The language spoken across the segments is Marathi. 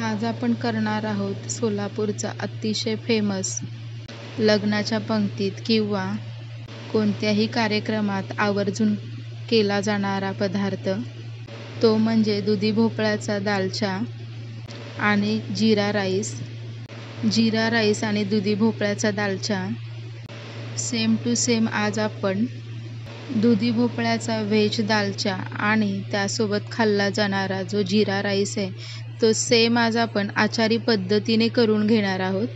आज आपण करणार आहोत सोलापूरचा अतिशय फेमस लग्नाच्या पंक्तीत किंवा कोणत्याही कार्यक्रमात आवर्जून केला जाणारा पदार्थ, तो म्हणजे दुधी भोपळ्याचा दालचा आणि जिरा राईस. जिरा राईस आणि दुधी भोपळ्याचा दालचा सेम टू सेम. आज आपण दुधी भोपळ्याचा व्हेज दालचा आणि त्यासोबत खाल्ला जाणारा जो जिरा राईस आहे, तो सेम आज आपण आचारी पद्धतीने करून घेणार आहोत.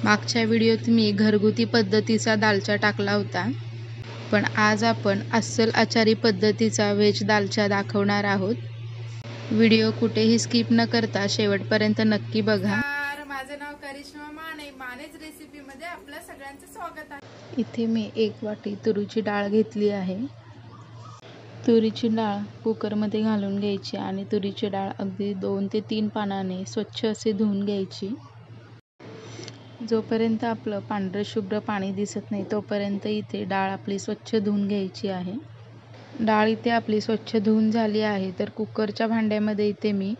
मागच्या व्हिडिओत मी घरगुती पद्धतीचा दालचा टाकला होता, पण आज आपण अस्सल आचारी पद्धतीचा व्हेज दालचा दाखवणार आहोत. व्हिडिओ कुठेही स्किप न करता शेवटपर्यंत नक्की बघा. माझं नाव करिश्मा माने. मानेज रेसिपीमध्ये आपलं सगळ्यांचं स्वागत आहे. इथे मी 1 वाटी तुरीची डाळ घेतली आहे. तुरीची डाळ कुकरमध्ये घालून घ्यायची आणि तुरीची डाळ अगदी 2 ते 3 पाण्याने स्वच्छ असे धुवून घ्यायची. जोपर्यंत आपलं पांढरं शुभ्र पाणी दिसत नाही तोपर्यंत इथे डाळ आपली स्वच्छ धुवून घ्यायची आहे. डाळ इथे आपली स्वच्छ धुवून झाली आहे. तर कुकरच्या भांड्यामध्ये इथे मी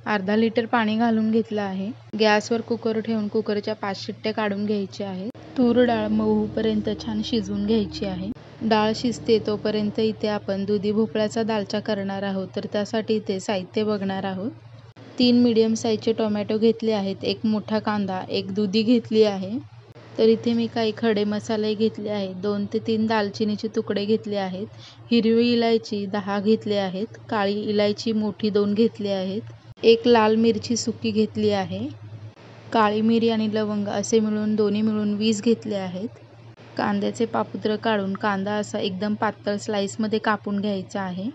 अर्धा लिटर पाणी घालून घेतलं आहे. गॅसवर कुकर ठेवून कुकरच्या 5 शिट्ट्या काढून घ्यायच्या आहेत. तूर डाळ मऊ होईपर्यंत छान शिजवून घ्यायची आहे. डाळ शिजते तोपर्यंत इथे आपण दुधी भोपळ्याचा दालचा करणार आहोत. तर त्यासाठी इथे साहित्य बघणार आहोत. 3 मीडियम साईजचे टोमॅटो घेतले आहेत, 1 मोठा कांदा, 1 दुधी घेतली आहे. तर इथे मी काही खडे मसाले घेतले आहेत. 2 ते 3 दालचिनीचे तुकडे घेतले आहेत. हिरवी इलायची 10 घेतले आहेत. काळी इलायची मोठी 2 घेतली आहेत. 1 लाल मिरची सुकी घेतली आहे. काळी मिरी आणि लवंग असे मिळून दोन्ही मिळून 20 घेतले आहेत. कांद्याचे पापुद्र काढून कांदा असा एकदम पातळ स्लाइसमध्ये कापून घ्यायचा आहे.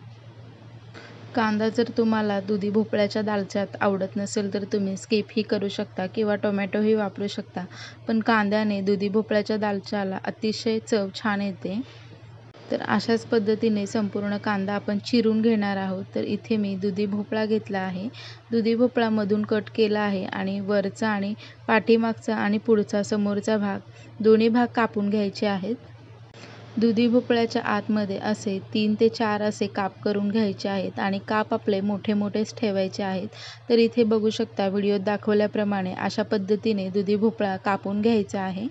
कांदा जर तुम्हाला दुधी भोपळ्याच्या दालच्यात आवडत नसेल तर तुम्ही स्किपही करू शकता किंवा टोमॅटोही वापरू शकता, पण कांद्याने दुधी भोपळ्याच्या दालच्याला अतिशय चव छान येते. तर अशाच पद्धतीने संपूर्ण कांदा आपण चिरून घेणार आहोत. तर इथे मी दुधी भोपळा घेतला आहे. दुधी भोपळा मधून कट केला आहे आणि वरचा आणि पाठीमागचा आणि पुढचा समोरचा भाग दोन्ही भाग कापून घ्यायचे आहेत. दुधी भोपळ्याच्या आतमध्ये असे 3 ते 4 असे काप करून घ्यायचे आहेत आणि काप आपले मोठे मोठेच ठेवायचे आहेत. तर इथे बघू शकता व्हिडिओत दाखवल्याप्रमाणे अशा पद्धतीने दुधी भोपळा कापून घ्यायचा आहे.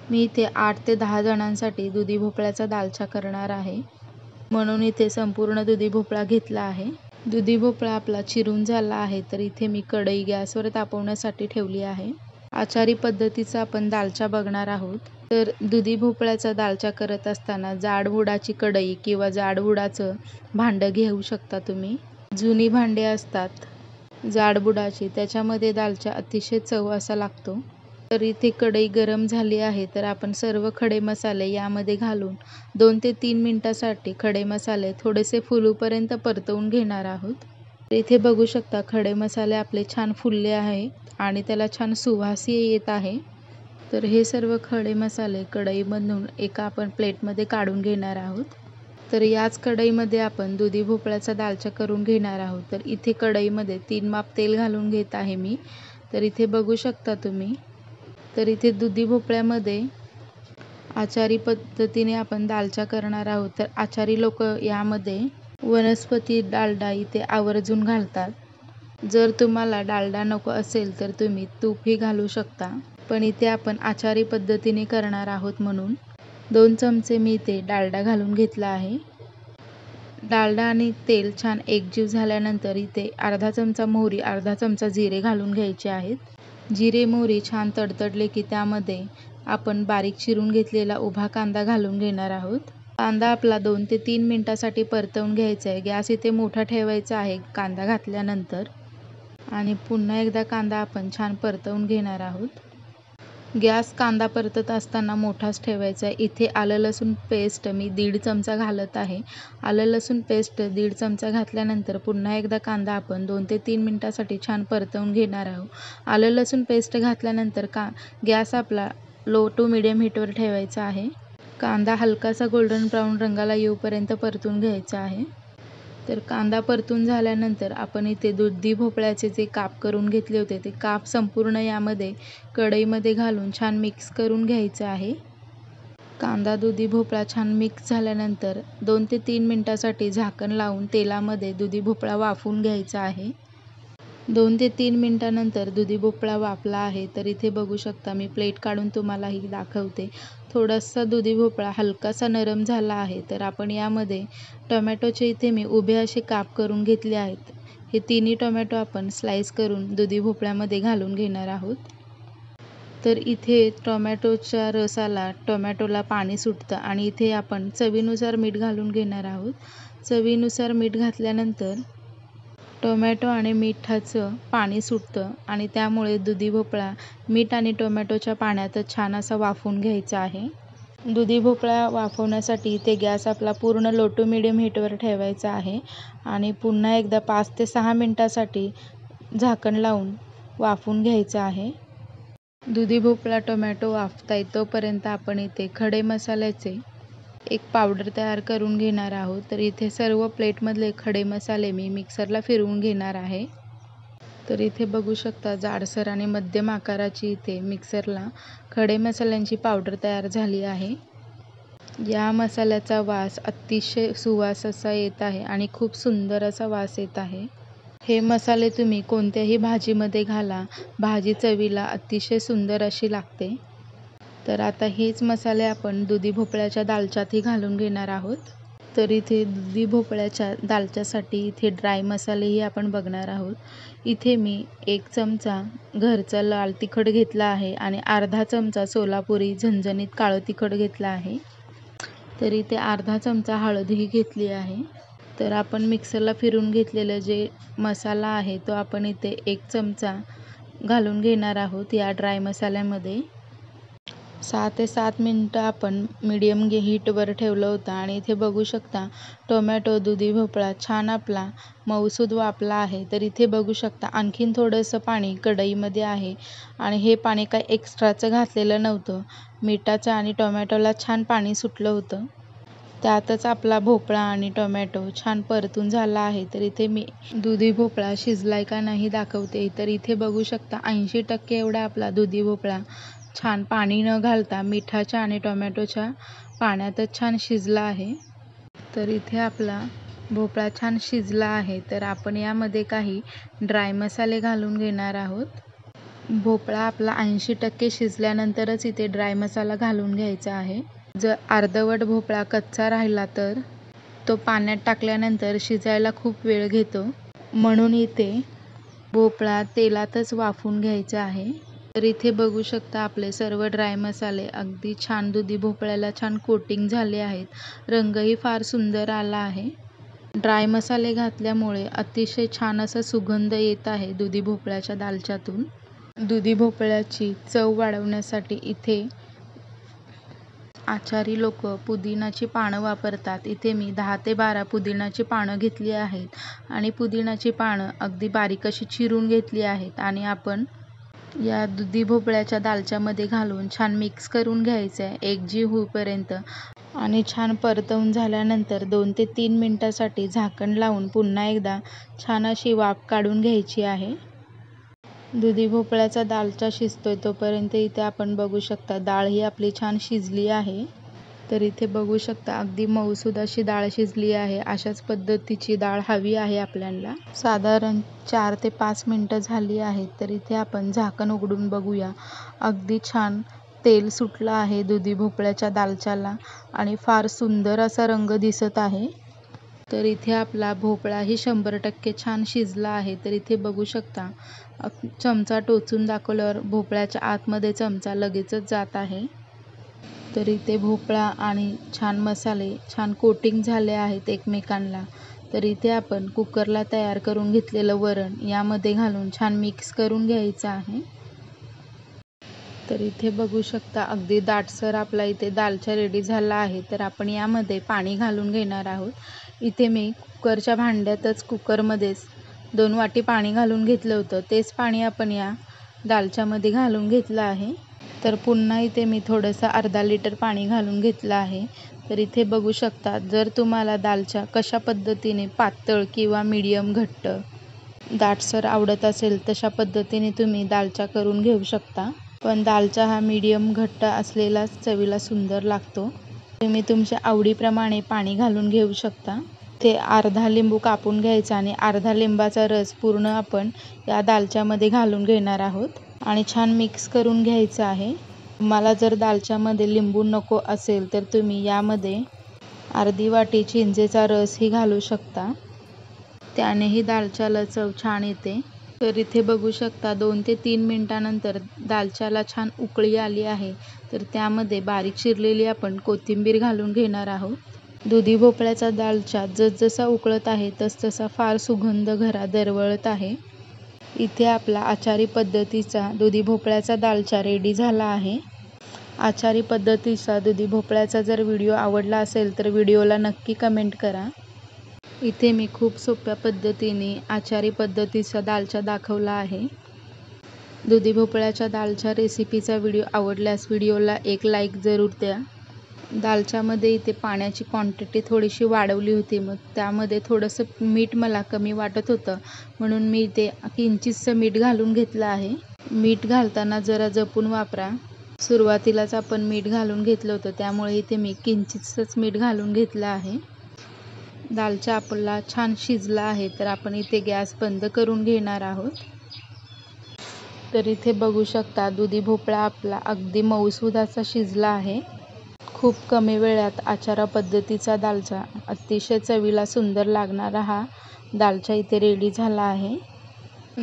मी इथे 8 ते 10 जणांसाठी दुधी भोपळ्याचा दालचा करणार आहे, म्हणून इथे संपूर्ण दुधी भोपळा घेतला आहे. दुधी भोपळा आपला चिरून झाला आहे. तर इथे मी कढई गॅसवर तापवण्यासाठी ठेवली आहे. आचारी पद्धतीचा आपण दालचा बघणार आहोत. तर दुधी भोपळ्याचा दालचा करत असताना जाडबुडाची कढई किंवा जाडबुडाचं भांडं घेऊ शकता तुम्ही. जुनी भांडे असतात जाडबुडाची, त्याच्यामध्ये दालचा अतिशय चव असा लागतो. तर इथे कढई गरम झाली आहे. तर आपण सर्व खडे मसाले यामध्ये घालून 2 ते 3 मिनिटासाठी खडे मसाले थोडेसे फुलूपर्यंत परतवून घेणार आहोत. तर इथे बघू शकता खडे मसाले आपले छान फुलले आहे आणि त्याला छान सुवासही येत आहे. तर हे सर्व खडे मसाले कढईमधून एका आपण प्लेटमध्ये काढून घेणार आहोत. तर याच कढईमध्ये आपण दुधी भोपळ्याचा दालचा करून घेणार आहोत. तर इथे कढईमध्ये 3 माप तेल घालून घेत आहे मी. तर इथे बघू शकता तुम्ही. तर इथे दुधी भोपळ्यामध्ये आचारी पद्धतीने आपण दालचा करणार आहोत. तर आचारी लोक यामध्ये वनस्पती डालडा इथे आवर्जून घालतात. जर तुम्हाला डालडा नको असेल तर तुम्ही तूपही घालू शकता, पण इथे आपण आचारी पद्धतीने करणार आहोत म्हणून 2 चमचे मी इथे डालडा घालून घेतला आहे. डालडा आणि तेल छान एकजीव झाल्यानंतर इथे अर्धा चमचा मोहरी, अर्धा चमचा जिरे घालून घ्यायचे आहेत. जिरे मोहरी छान तडतडले की त्यामध्ये आपण बारीक चिरून घेतलेला उभा कांदा घालून घेणार आहोत. कांदा आपला 2 ते 3 मिनिटासाठी परतवून घ्यायचा आहे. गॅस इथे मोठा ठेवायचा आहे कांदा घातल्यानंतर आणि पुन्हा एकदा कांदा आपण छान परतवून घेणार आहोत. गॅस कांदा परतत असताना मोठाच ठेवायचा आहे. इथे आलं लसूण पेस्ट मी 1.5 चमचा घालत आहे. आलं लसूण पेस्ट 1.5 चमचा घातल्यानंतर पुन्हा एकदा कांदा आपण 2 ते 3 मिनिटासाठी छान परतवून घेणार आहोत. आलं लसूण पेस्ट घातल्यानंतर गॅस आपला लो टू मीडियम हीटवर ठेवायचा आहे. कांदा हलकासा गोल्डन ब्राऊन रंगाला येऊपर्यंत परतून घ्यायचा आहे. तर कांदा परतून झाल्यानंतर आपण इथे दुधी भोपळ्याचे जे काप करून घेतले होते ते काप संपूर्ण यामध्ये कढईमध्ये घालून छान मिक्स करून घ्यायचं आहे. कांदा दुधी भोपळा छान मिक्स झाल्यानंतर 2 ते 3 मिनिटासाठी झाकण लावून तेलामध्ये दुधी भोपळा वाफवून घ्यायचा आहे. 2 ते 3 मिनिटानंतर दुधी भोपळा वाफला आहे. तर इथे बघू शकता मी प्लेट काढून तुम्हालाही दाखवते. थोडासा दुधी भोपळा हलकासा नरम झाला आहे. तर आपण यामध्ये टोमॅटोचे इथे मी उभे असे काप करून घेतले आहेत. हे तिन्ही टोमॅटो आपण स्लाइस करून दुधी भोपळ्यामध्ये घालून घेणार आहोत. तर इथे टोमॅटोच्या रसाला टोमॅटोला पाणी सुटतं आणि इथे आपण चवीनुसार मीठ घालून घेणार आहोत. चवीनुसार मीठ घातल्यानंतर टोमॅटो आणि मिठाचं पाणी सुटतं आणि त्यामुळे दुधी भोपळा मीठ आणि टोमॅटोच्या पाण्यातच छान असा वाफवून घ्यायचा आहे. दुधी भोपळा वाफवण्यासाठी इथे गॅस आपला पूर्ण लो टू मिडियम हीटवर ठेवायचा आहे आणि पुन्हा एकदा 5 ते 6 मिनिटासाठी झाकण लावून वाफवून घ्यायचं आहे. दुधी भोपळा टोमॅटो वाफताय तोपर्यंत आपण इथे खडे मसाल्याचे एक पावडर तयार करून घेणार आहोत. तर इथे सर्व प्लेटमधले खडे मसाले मी मिक्सरला फिरवून घेणार आहे. तर इथे बघू शकता जाडसर आणि मध्यम आकाराची इथे मिक्सरला खडे मसाल्यांची पावडर तयार झाली आहे. या मसाल्याचा वास अतिशय सुवास असा येत आहे आणि खूप सुंदर असा वास येत आहे. हे मसाले तुम्ही कोणत्याही भाजीमध्ये घाला, भाजी चवीला अतिशय सुंदर अशी लागते. तर आता हेच मसाले आपण दुधी भोपळ्याच्या दालच्यातही घालून घेणार आहोत. तर इथे दुधी भोपळ्याच्या दालच्यासाठी इथे ड्राय मसालेही आपण बघणार आहोत. इथे मी 1 चमचा घरचा लाल तिखट घेतला आहे आणि अर्धा चमचा सोलापुरी झणझणीत काळं तिखट घेतलं आहे. तर इथे अर्धा चमचा हळदही घेतली आहे. तर आपण मिक्सरला फिरून घेतलेलं जे मसाला आहे तो आपण इथे 1 चमचा घालून घेणार आहोत या ड्राय मसाल्यामध्ये. 6 ते 7 मिनिटं आपण मीडियम हीटवर ठेवलं होतं आणि इथे बघू शकता टोमॅटो, दुधी भोपळा छान आपला मऊसूद वाफला आहे. तर इथे बघू शकता आणखीन थोडंसं पाणी कढईमध्ये आहे आणि हे पाणी काही एक्स्ट्राचं घातलेलं नव्हतं. मिठाचं आणि टोमॅटोला छान पाणी सुटलं होतं. त्यातच आपला भोपळा आणि टोमॅटो छान परतून झाला आहे. तर इथे मी दुधी भोपळा शिजलाय का नाही दाखवते. तर इथे बघू शकता 80% एवढा आपला दुधी भोपळा छान पाणी न घालता मिठाच्या आणि टोमॅटोच्या पाण्यातच छान शिजला आहे. तर इथे आपला भोपळा छान शिजला आहे. तर आपण यामध्ये काही ड्राय मसाले घालून घेणार आहोत. भोपळा आपला 80% शिजल्यानंतरच इथे ड्राय मसाला घालून घ्यायचा आहे. जर अर्धवट भोपळा कच्चा राहिला तर तो पाण्यात टाकल्यानंतर शिजायला खूप वेळ घेतो. म्हणून इथे भोपळा तेलातच वाफवून घ्यायचा आहे. तर इथे बघू शकता आपले सर्व ड्राय मसाले अगदी छान दुधी भोपळ्याला छान कोटिंग झाले आहेत. रंगही फार सुंदर आला आहे. ड्राय मसाले घातल्यामुळे अतिशय छान असा सुगंध येत आहे दुधी भोपळ्याच्या दालच्यातून. दुधी भोपळ्याची चव वाढवण्यासाठी इथे आचारी लोक पुदिनाची पानं वापरतात. इथे मी 10 ते 12 पुदिनाची पानं घेतली आहेत आणि पुदिनाची पानं अगदी बारीक अशी चिरून घेतली आहेत आणि आपण या दुधी भोपळ्याच्या दालच्यामध्ये घालून छान मिक्स करून घ्यायचं आहे एकजीव होईपर्यंत आणि छान परतवून झाल्यानंतर 2 ते 3 मिनिटासाठी झाकण लावून पुन्हा एकदा छान अशी वाफ काढून घ्यायची आहे. दुधी भोपळ्याचा दालचा शिजतोय तोपर्यंत इथे आपण बघू शकता डाळ ही आपली छान शिजली आहे. तर इथे बघू शकता अगदी मऊसूद अशी डाळ शिजली आहे. अशाच पद्धतीची डाळ हवी आहे आपल्याला. साधारण 4 ते 5 मिनिटं झाली आहेत. तर इथे आपण झाकण उघडून बघूया. अगदी छान तेल सुटलं आहे दुधी भोपळ्याच्या दालच्याला आणि फार सुंदर असा रंग दिसत आहे. तर इथे आपला भोपळाही 100% छान शिजला आहे. तर इथे बघू शकता चमचा टोचून दाखवल्यावर भोपळ्याच्या आतमध्ये चमचा लगेचच जात आहे. तर इथे भोपळा आणि छान मसाले छान कोटिंग झाले आहेत एकमेकांना. तर इथे आपण कुकरला तयार करून घेतलेलं वरण यामध्ये घालून छान मिक्स करून घ्यायचं आहे. तर इथे बघू शकता अगदी दाटसर आपला इथे दालचा रेडी झाला आहे. तर आपण यामध्ये पाणी घालून घेणार आहोत. इथे मी कुकरच्या भांड्यातच कुकरमध्येच 2 वाटी पाणी घालून घेतलं होतं. तेच पाणी आपण या दालच्यामध्ये घालून घेतलं आहे. तर पुन्हा इथे मी थोडंसं अर्धा लिटर पाणी घालून घेतलं आहे. तर इथे बघू शकता जर तुम्हाला दालच्या कशा पद्धतीने पातळ किंवा मीडियम घट्ट दाटसर आवडत असेल तशा पद्धतीने तुम्ही दालचा करून घेऊ शकता. पण दालचा हा मीडियम घट्ट असलेलाच चवीला सुंदर लागतो. तुम्ही तुमच्या आवडीप्रमाणे पाणी घालून घेऊ शकता. ते अर्धा लिंबू कापून घ्यायचा आणि अर्धा लिंबाचा रस पूर्ण आपण या दालच्यामध्ये घालून घेणार आहोत आणि छान मिक्स करून घ्यायचं आहे. तुम्हाला जर दालच्यामध्ये लिंबू नको असेल तर तुम्ही यामध्ये अर्धी वाटी चिंचेचा रसही घालू शकता, त्यानेही दालच्याला चव छान येते. तर इथे बघू शकता 2 ते 3 मिनिटानंतर दालच्याला छान उकळी आली आहे. तर त्यामध्ये बारीक चिरलेली आपण कोथिंबीर घालून घेणार आहोत. दुधी भोपळ्याचा दालच्या जसजसा उकळत आहे तसतसा फार सुगंध घरात दरवळत आहे. इथे आपला आचारी पद्धतीचा दुधी भोपळ्याचा दालच्या रेडी झाला आहे. आचारी पद्धतीचा दुधी भोपळ्याचा जर व्हिडिओ आवडला असेल तर व्हिडिओला नक्की कमेंट करा. इथे मी खूप सोप्या पद्धतीने आचारी पद्धतीचा दालच्या दाखवला आहे. दुधी भोपळ्याच्या दालच्या रेसिपीचा व्हिडिओ आवडल्यास व्हिडिओला एक लाईक जरूर द्या. दालच्यामध्ये इथे पाण्याची क्वांटिटी थोडीशी वाढवली होती, मग त्यामध्ये थोडंसं मीठ मला कमी वाटत होतं म्हणून मी इथे किंचितसं मीठ घालून घेतलं आहे. मीठ घालताना जरा जपून वापरा. सुरुवातीलाच आपण मीठ घालून घेतलं होतं त्यामुळे इथे मी किंचितसंच मीठ घालून घेतलं आहे. दालच्या आपला छान शिजला आहे तर आपण इथे गॅस बंद करून घेणार आहोत. तर इथे बघू शकता दुधी भोपळा आपला अगदी मऊसूद असा शिजला आहे. खूप कमी वेळात आचारा पद्धतीचा दालचा अतिशय चवीला सुंदर लागणारा हा दालच्या इथे रेडी झाला आहे.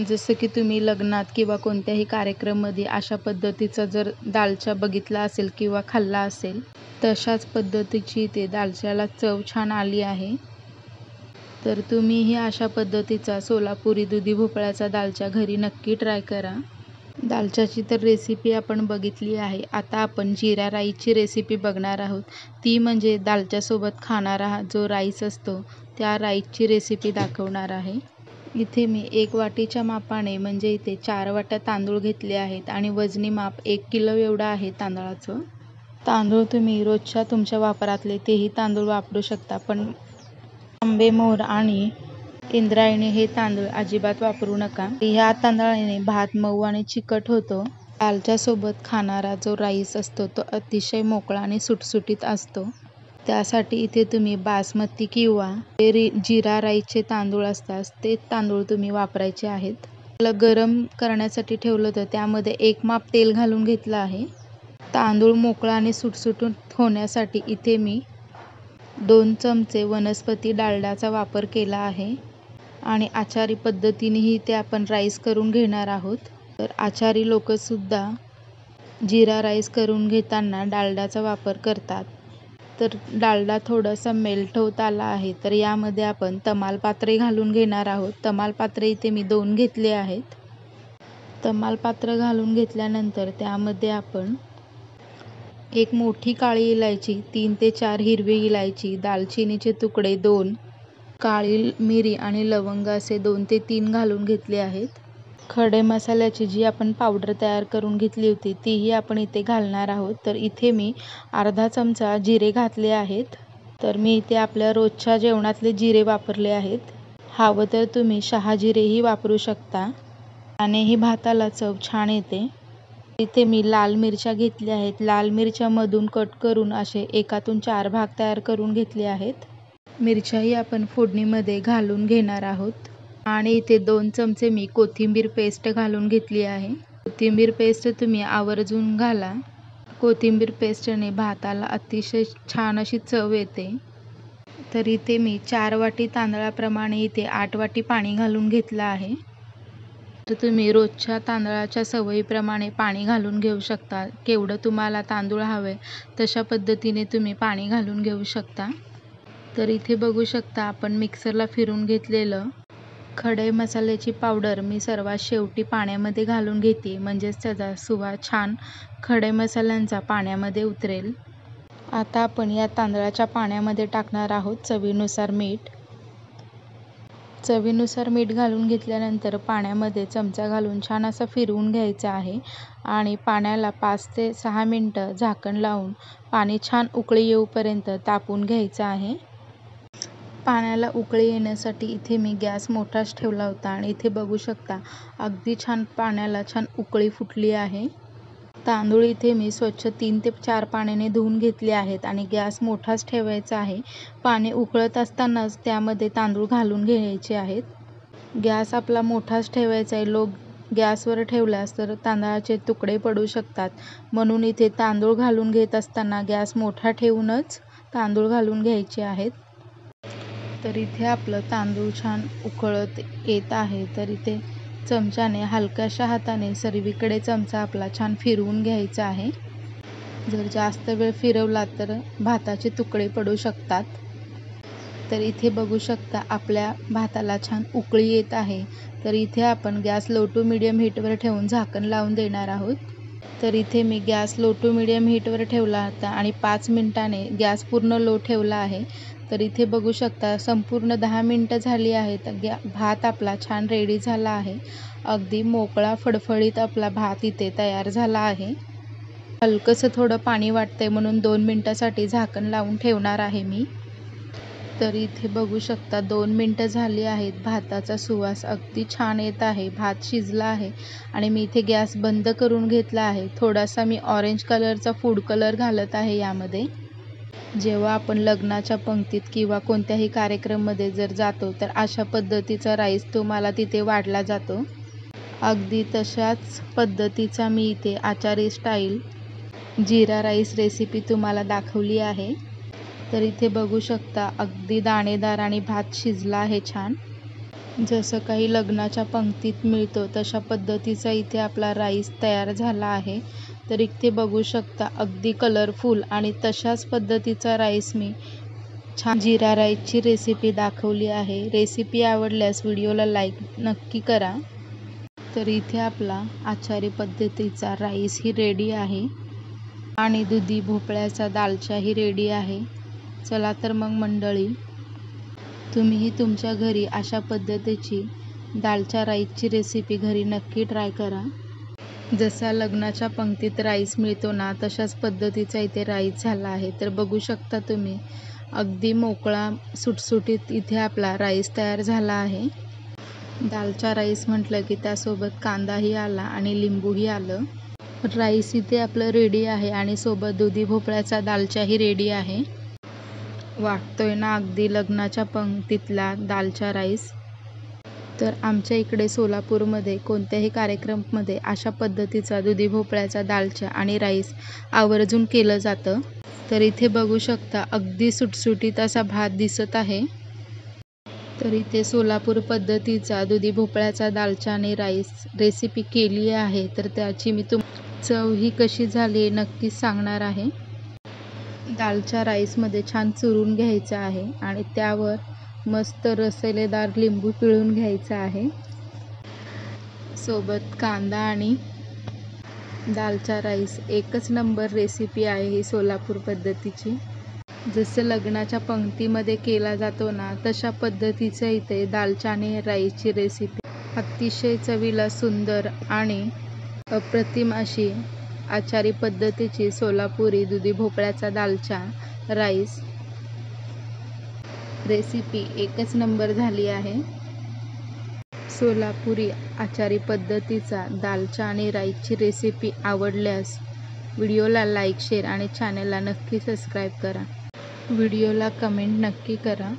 जसं की तुम्ही लग्नात किंवा कोणत्याही कार्यक्रमामध्ये अशा पद्धतीचा जर दालच्या बघितला असेल किंवा खाल्ला असेल तशाच पद्धतीची इथे दालच्याला चव छान आली आहे. तर तुम्हीही अशा पद्धतीचा सोलापुरी दुधी भोपळ्याचा दालच्या घरी नक्की ट्राय करा. दालच्याची तर रेसिपी आपण बघितली आहे. आता आपण जिरा राईसची रेसिपी बघणार आहोत. ती म्हणजे दालच्यासोबत खाणारा जो राईस असतो त्या राईसची रेसिपी दाखवणार आहे. इथे मी 1 वाटीच्या मापाने म्हणजे इथे 4 वाट्या तांदूळ घेतले आहेत आणि वजनी माप 1 किलो एवढं आहे तांदळाचं. तांदूळ तुम्ही रोजच्या तुमच्या वापरातले तेही तांदूळ वापरू शकता, पण आंबेमोहर आणि इंद्रायणी हे तांदूळ अजिबात वापरू नका. ह्या तांदळाने भात मऊ आणि चिकट होतो. दालच्यासोबत खाणारा जो राईस असतो तो अतिशय मोकळा आणि सुटसुटीत असतो. त्यासाठी इथे तुम्ही बासमती किंवा जिरा राईसचे तांदूळ असतात ते तांदूळ तुम्ही वापरायचे आहेत. त्याला गरम करण्यासाठी ठेवलं तर त्यामध्ये 1 माप तेल घालून घेतलं आहे. तांदूळ मोकळा आणि सुटसुटीत होण्यासाठी इथे मी 2 चमचे वनस्पती डालडाचा वापर केला आहे आणि आचारी पद्धतीनेही ते आपण राईस करून घेणार आहोत. तर आचारी लोकंसुद्धा जिरा राईस करून घेताना डालडाचा वापर करतात. तर डालडा थोडासा मेल्ट होत आला आहे तर यामध्ये आपण तमालपत्रे घालून घेणार आहोत. तमालपत्रे इथे मी 2 घेतले आहेत. तमालपत्र घालून घेतल्यानंतर त्यामध्ये आपण 1 मोठी काळी इलायची, 3 ते 4 हिरवी इलायची, दालचिनीचे तुकडे 2, काळी मिरी आणि लवंग असे 2 ते 3 घालून घेतले आहेत. खडे मसाल्याची जी आपण पावडर तयार करून घेतली होती तीही आपण इथे घालणार आहोत. तर इथे मी अर्धा चमचा जिरे घातले आहेत. तर मी इथे आपल्या रोजच्या जेवणातले जिरे वापरले आहेत. हवं तर तुम्ही शहाजिरेही वापरू शकता. त्यानेही भाताला चव छान येते. इथे मी लाल मिरच्या घेतल्या आहेत. लाल मिरच्यामधून कट करून असे एकातून 4 भाग तयार करून घेतले आहेत. मिरच्याही आपण फोडणीमध्ये घालून घेणार आहोत आणि इथे 2 चमचे मी कोथिंबीर पेस्ट घालून घेतली आहे. कोथिंबीर पेस्ट तुम्ही आवर्जून घाला. कोथिंबीर पेस्टने भाताला अतिशय छान अशी चव येते. तर इथे मी 4 वाटी तांदळाप्रमाणे इथे 8 वाटी पाणी घालून घेतलं आहे. तर तुम्ही रोजच्या तांदळाच्या सवयीप्रमाणे पाणी घालून घेऊ शकता. केवढं तुम्हाला तांदूळ हवे तशा पद्धतीने तुम्ही पाणी घालून घेऊ शकता. तर इथे बघू शकता आपण मिक्सरला फिरून घेतलेलं खडे मसाल्याची पावडर मी सर्वात शेवटी पाण्यामध्ये घालून घेते, म्हणजेच त्याचा सुवास छान खडे मसाल्यांचा पाण्यामध्ये उतरेल. आता आपण या तांदळाच्या पाण्यामध्ये टाकणार आहोत चवीनुसार मीठ. चवीनुसार मीठ घालून घेतल्यानंतर पाण्यामध्ये चमचा घालून छान असं फिरवून घ्यायचं आहे आणि पाण्याला 5 ते 6 मिनटं झाकण लावून पाणी छान उकळी येऊपर्यंत तापवून घ्यायचं आहे. पाण्याला उकळी येण्यासाठी इथे मी गॅस मोठाच ठेवला होता आणि इथे बघू शकता अगदी छान पाण्याला छान उकळी फुटली आहे. तांदूळ इथे मी स्वच्छ 3 ते 4 पाण्याने धुवून घेतले आहेत आणि गॅस मोठाच ठेवायचा आहे. पाणी उकळत असतानाच त्यामध्ये तांदूळ घालून घ्यायचे आहेत. गॅस आपला मोठाच ठेवायचा आहे. लो गॅसवर ठेवल्यास तर तांदळाचे तुकडे पडू शकतात. म्हणून इथे तांदूळ घालून घेत असताना गॅस मोठा ठेवूनच तांदूळ घालून घ्यायचे आहेत. तर इथे आपलं तांदूळ छान उकळत येत आहे. तर इथे चमच्याने हलक्याशा हाताने सर्वीकडे चमचा आपला छान फिरवून घ्यायचा आहे. जर जास्त वेळ फिरवला तर भाताचे तुकडे पडू शकतात. तर इथे बघू शकता आपल्या भाताला छान उकळी येत आहे. तर इथे आपण गॅस लो टू मीडियम हीटवर ठेवून झाकण लावून देणार आहोत. तर इथे मी गॅस लो टू मीडियम हीटवर ठेवला होता आणि 5 मिनिटाने गॅस पूर्ण लो ठेवला आहे. तर इथे बघू शकता संपूर्ण 10 मिनिटं झाली आहेत. भात आपला छान रेडी झाला आहे. अगदी मोकळा फडफडीत आपला भात इथे तयार झाला आहे. हलकंसं थोडं पाणी वाटतंय म्हणून 2 मिनिटासाठी झाकण लावून ठेवणार आहे मी. तर इथे बघू शकता 2 मिनिटं झाली आहेत. भाताचा सुवास अगदी छान येत आहे. भात शिजला आहे आणि मी इथे गॅस बंद करून घेतला आहे. थोडासा मी ऑरेंज कलरचा फूड कलर घालत आहे यामध्ये. जेव्हा आपण लग्नाच्या पंक्तीत किंवा कोणत्याही कार्यक्रममध्ये जर जातो तर अशा पद्धतीचा राईस तुम्हाला तिथे वाढला जातो. अगदी तशाच पद्धतीचा मी इथे आचारी स्टाईल जिरा राईस रेसिपी तुम्हाला दाखवली आहे. तर इथे बघू शकता अगदी दाणेदार आणि भात शिजला आहे छान. जसं काही लग्नाच्या पंक्तीत मिळतो तशा पद्धतीचा इथे आपला राईस तयार झाला आहे. तर इथे बघू शकता अगदी कलरफुल आणि तशाच पद्धतीचा राईस मी छान जिरा राईसची रेसिपी दाखवली आहे. रेसिपी आवडल्यास व्हिडिओला लाईक नक्की करा. तर इथे आपला आचारी पद्धतीचा राईस ही रेडी आहे आणि दुधी भोपळ्याचा दालचाही रेडी आहे. चला तर मग मंडळी, तुम्हीही तुमच्या घरी अशा पद्धतीची दालच्या राईसची रेसिपी घरी नक्की ट्राय करा. जसा लग्नाच्या पंक्तीत राईस मिळतो ना तशाच पद्धतीचा इथे राईस झाला आहे. तर बघू शकता तुम्ही अगदी मोकळा सुटसुटीत इथे आपला राईस तयार झाला आहे. दालचा राईस म्हटलं की त्यासोबत कांदाही आला आणि लिंबूही आलं. राईस इथे आपलं रेडी आहे आणि सोबत दुधी भोपळ्याचा दालचाही रेडी आहे. वाटतोय ना अगदी लग्नाच्या पंक्तीतला दालचा राईस. तर आमच्या इकडे सोलापूरमध्ये कोणत्याही कार्यक्रमामध्ये अशा पद्धतीचा दुधी भोपळ्याचा दालचा आणि राईस आवर्जून केलं जातं. तर इथे बघू शकता अगदी सुटसुटीत असा भात दिसत आहे. तर इथे सोलापूर पद्धतीचा दुधी भोपळ्याचा दालचा आणि राईस रेसिपी केली आहे. तर त्याची मी चव ही कशी झाली नक्कीच सांगणार आहे. दालच्या राईसमध्ये छान चुरून घ्यायचं आहे आणि त्यावर मस्त रसेलेदार लिंबू पिळून घ्यायचा आहे. सोबत कांदा आणि दालचा राईस एकच नंबर रेसिपी आहे ही सोलापूर पद्धतीची. जसं लग्नाच्या पंक्तीमध्ये केला जातो ना तशा पद्धतीचं इथे दालचा आणि राईसची रेसिपी अतिशय चवीला सुंदर आणि अप्रतिम अशी आचारी पद्धतीची सोलापुरी दुधी भोपळ्याचा दालचा राईस रेसिपी एकच नंबर झाली आहे. सोलापुरी आचारी पद्धतीचा दालचा आणि राईसची रेसिपी आवडल्यास व्हिडिओला लाईक, शेअर आणि चॅनलला नक्की सबस्क्राईब करा. व्हिडिओला कमेंट नक्की करा.